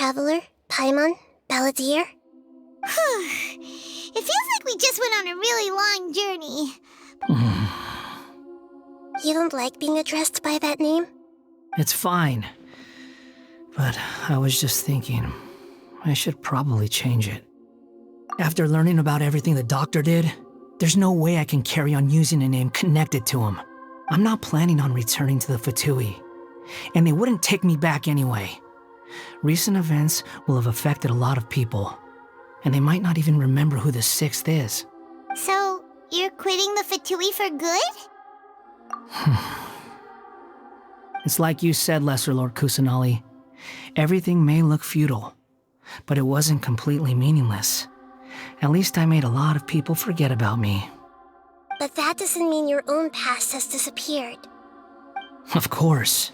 Traveler, Paimon, Balladeer. It feels like we just went on a really long journey. You don't like being addressed by that name? It's fine. But I was just thinking, I should probably change it. After learning about everything the doctor did, there's no way I can carry on using a name connected to him. I'm not planning on returning to the Fatui, and they wouldn't take me back anyway. Recent events will have affected a lot of people, and they might not even remember who the sixth is. So, you're quitting the Fatui for good? It's like you said, Lesser Lord Kusanali. Everything may look futile, but it wasn't completely meaningless. At least I made a lot of people forget about me. But that doesn't mean your own past has disappeared. Of course.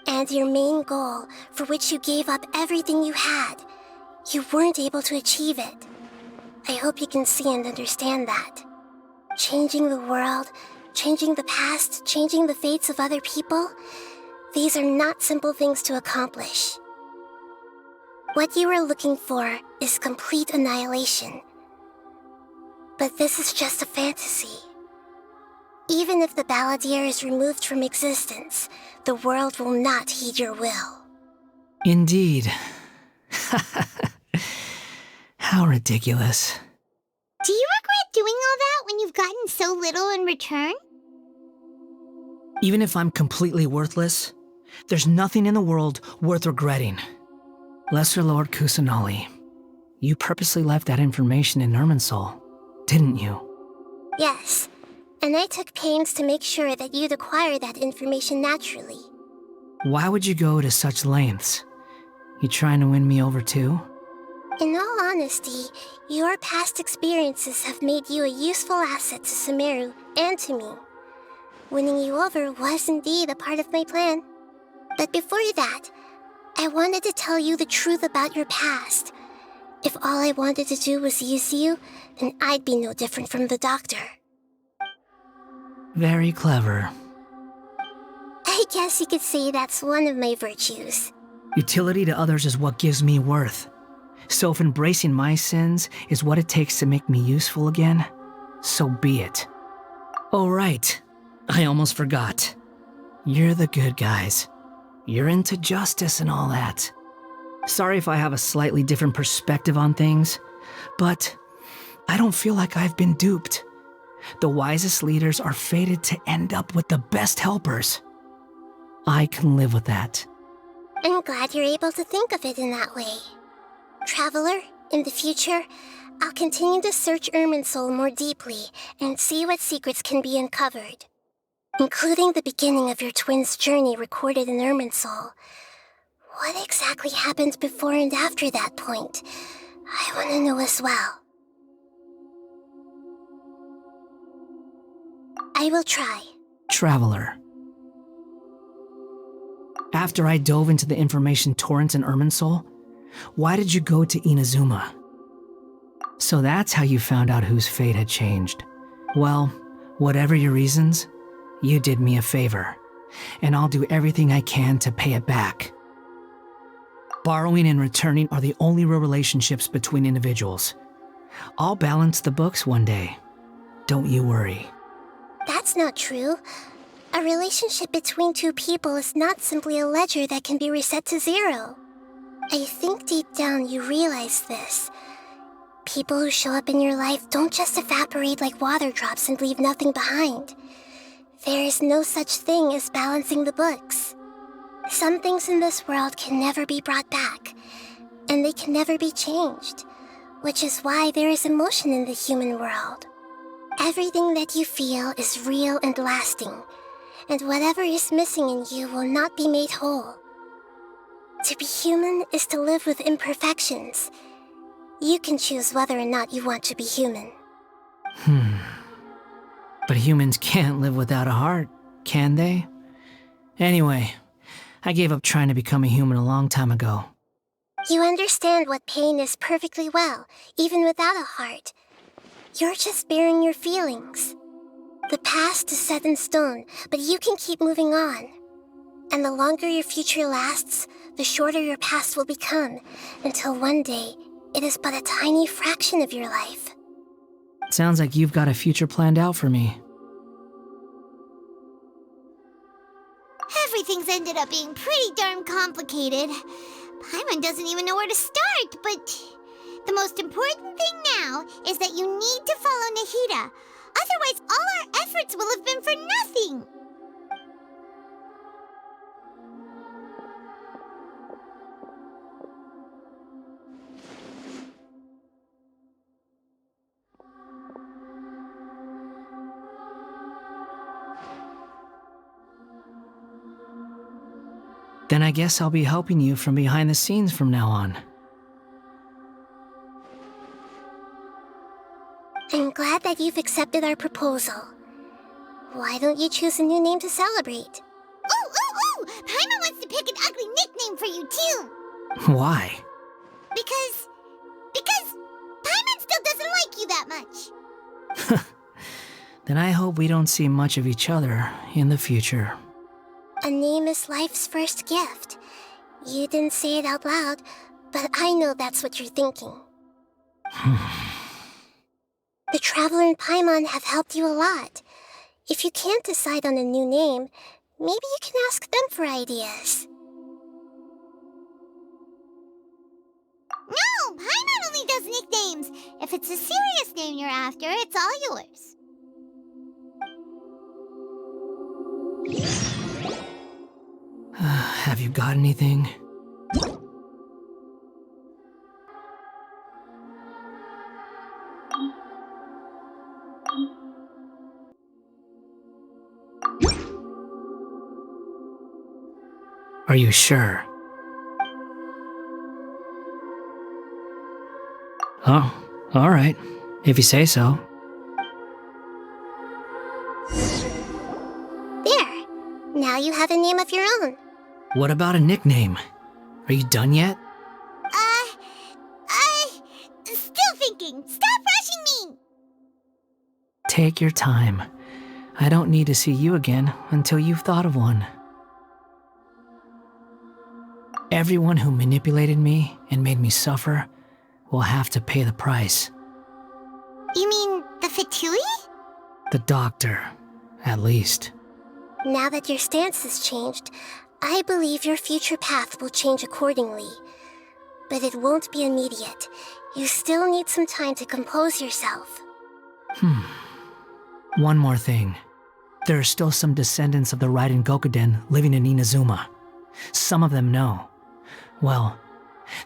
And your main goal, for which you gave up everything you had, you weren't able to achieve it. I hope you can see and understand that. Changing the world, changing the past, changing the fates of other people, these are not simple things to accomplish. What you are looking for is complete annihilation. But this is just a fantasy. Even if the Balladeer is removed from existence, the world will not heed your will. Indeed. How ridiculous. Do you regret doing all that when you've gotten so little in return? Even if I'm completely worthless, there's nothing in the world worth regretting. Lesser Lord Kusanali, you purposely left that information in Irminsul, didn't you? Yes, and I took pains to make sure that you'd acquire that information naturally. Why would you go to such lengths? You trying to win me over too? In all honesty, your past experiences have made you a useful asset to Sumeru and to me. Winning you over was indeed a part of my plan. But before that, I wanted to tell you the truth about your past. If all I wanted to do was use you, then I'd be no different from the doctor. Very clever. I guess you could say that's one of my virtues. Utility to others is what gives me worth. So if embracing my sins is what it takes to make me useful again, so be it. Oh right, I almost forgot. You're the good guys. You're into justice and all that. Sorry if I have a slightly different perspective on things, but I don't feel like I've been duped. The wisest leaders are fated to end up with the best helpers. I can live with that. I'm glad you're able to think of it in that way. Traveler, in the future, I'll continue to search Irminsul more deeply and see what secrets can be uncovered. Including the beginning of your twins' journey recorded in Irminsul. What exactly happened before and after that point? I want to know as well. I will try. Traveler. After I dove into the information torrents in Irminsul, why did you go to Inazuma? So that's how you found out whose fate had changed. Well, whatever your reasons, you did me a favor, and I'll do everything I can to pay it back. Borrowing and returning are the only real relationships between individuals. I'll balance the books one day. Don't you worry. That's not true. A relationship between two people is not simply a ledger that can be reset to zero. I think deep down you realize this. People who show up in your life don't just evaporate like water drops and leave nothing behind. There is no such thing as balancing the books. Some things in this world can never be brought back, and they can never be changed, which is why there is emotion in the human world. Everything that you feel is real and lasting, and whatever is missing in you will not be made whole. To be human is to live with imperfections. You can choose whether or not you want to be human. But humans can't live without a heart, can they? Anyway, I gave up trying to become a human a long time ago. You understand what pain is perfectly well, even without a heart. You're just bearing your feelings. The past is set in stone, but you can keep moving on. And the longer your future lasts, the shorter your past will become, until one day, it is but a tiny fraction of your life. Sounds like you've got a future planned out for me. Everything's ended up being pretty darn complicated. Paimon doesn't even know where to start, but the most important thing now is that you need to follow Nahida. Otherwise, all our efforts will have been for nothing. Then I guess I'll be helping you from behind the scenes from now on. I'm glad that you've accepted our proposal. Why don't you choose a new name to celebrate? Ooh! Paimon wants to pick an ugly nickname for you, too. Why? Because Paimon still doesn't like you that much. Then I hope we don't see much of each other in the future. A name is life's first gift. You didn't say it out loud, but I know that's what you're thinking. The Traveler and Paimon have helped you a lot. If you can't decide on a new name, maybe you can ask them for ideas. No, Paimon only does nicknames. If it's a serious name you're after, it's all yours. Have you got anything? Are you sure? Oh, all right. If you say so. There! Now you have a name of your own. What about a nickname? Are you done yet? Still thinking. Stop rushing me! Take your time. I don't need to see you again until you've thought of one. Everyone who manipulated me and made me suffer will have to pay the price. You mean the fatui? The doctor, at least. Now that your stance has changed, I believe your future path will change accordingly. But it won't be immediate. You still need some time to compose yourself. One more thing. There are still some descendants of the Raiden Gokuden living in Inazuma. Some of them know. Well,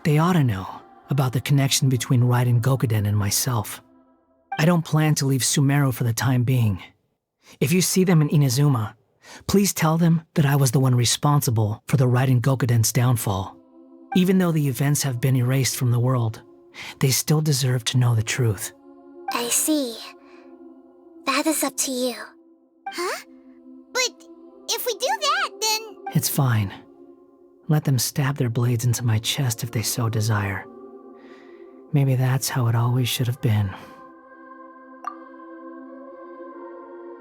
they ought to know about the connection between Raiden Gokuden and myself. I don't plan to leave Sumeru for the time being. If you see them in Inazuma, please tell them that I was the one responsible for the Raiden Gokuden's downfall. Even though the events have been erased from the world, they still deserve to know the truth. I see. That is up to you. Huh? But if we do that, then... It's fine. Let them stab their blades into my chest if they so desire. Maybe that's how it always should have been.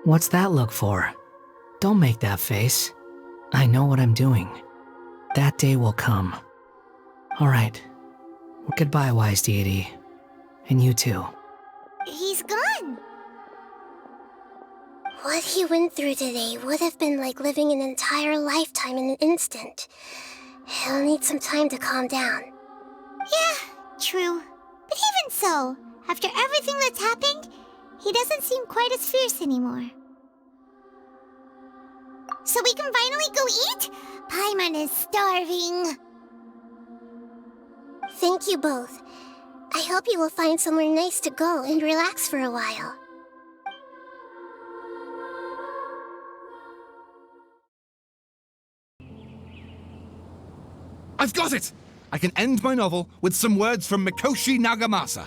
What's that look for? Don't make that face. I know what I'm doing. That day will come. All right. Goodbye, wise deity. And you too. He's gone. What he went through today would have been like living an entire lifetime in an instant. He'll need some time to calm down. Yeah, true. But even so, after everything that's happened, he doesn't seem quite as fierce anymore. So we can finally go eat? Paimon is starving. Thank you both. I hope you will find somewhere nice to go and relax for a while. I've got it! I can end my novel with some words from Mikoshi Nagamasa.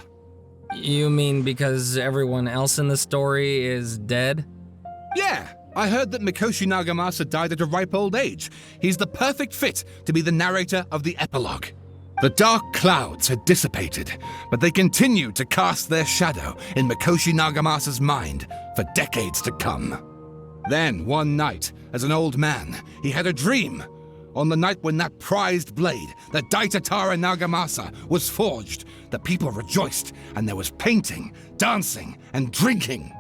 You mean because everyone else in the story is dead? Yeah, I heard that Mikoshi Nagamasa died at a ripe old age. He's the perfect fit to be the narrator of the epilogue. The dark clouds had dissipated, but they continued to cast their shadow in Mikoshi Nagamasa's mind for decades to come. Then, one night, as an old man, he had a dream. On the night when that prized blade, the Daitatara Nagamasa, was forged, the people rejoiced, and there was painting, dancing, and drinking.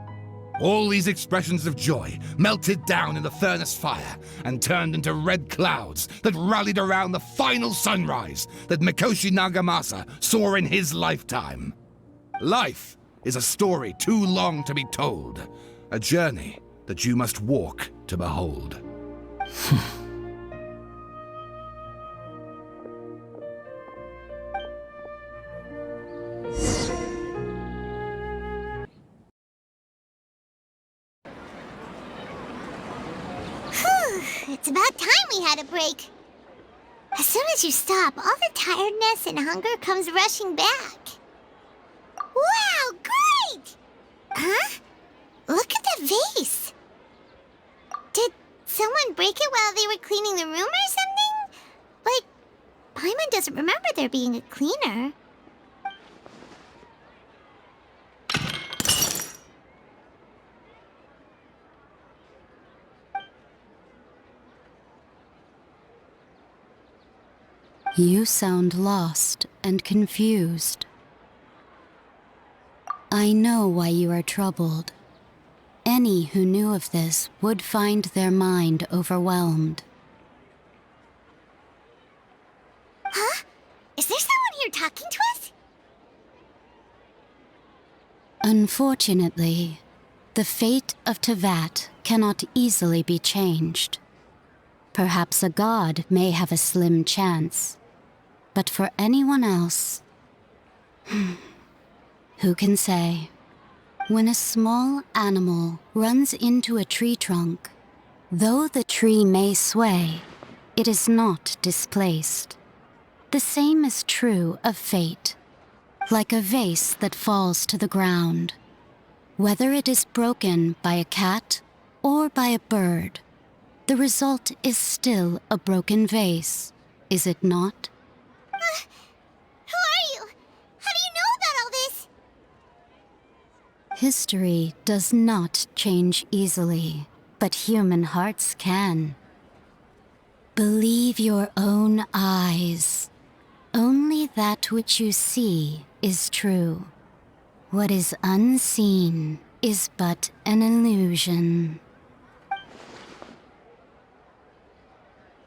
All these expressions of joy melted down in the furnace fire and turned into red clouds that rallied around the final sunrise that Mikoshi Nagamasa saw in his lifetime. Life is a story too long to be told, a journey that you must walk to behold. It's about time we had a break. As soon as you stop, all the tiredness and hunger comes rushing back. Wow, great! Huh? Look at the vase. Did someone break it while they were cleaning the room or something? Like, Paimon doesn't remember there being a cleaner. You sound lost and confused. I know why you are troubled. Any who knew of this would find their mind overwhelmed. Huh? Is there someone here talking to us? Unfortunately, the fate of Tevat cannot easily be changed. Perhaps a god may have a slim chance. But for anyone else, who can say? When a small animal runs into a tree trunk, though the tree may sway, it is not displaced. The same is true of fate, like a vase that falls to the ground. Whether it is broken by a cat or by a bird, the result is still a broken vase, is it not? Who are you? How do you know about all this? History does not change easily, but human hearts can. Believe your own eyes. Only that which you see is true. What is unseen is but an illusion.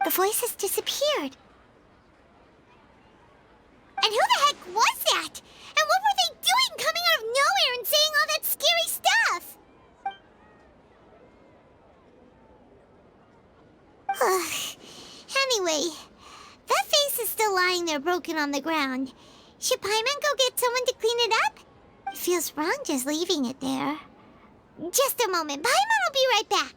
The voice has disappeared. And who the heck was that? And what were they doing coming out of nowhere and saying all that scary stuff? Anyway, that vase is still lying there broken on the ground. Should Paimon go get someone to clean it up? It feels wrong just leaving it there. Just a moment. Paimon will be right back.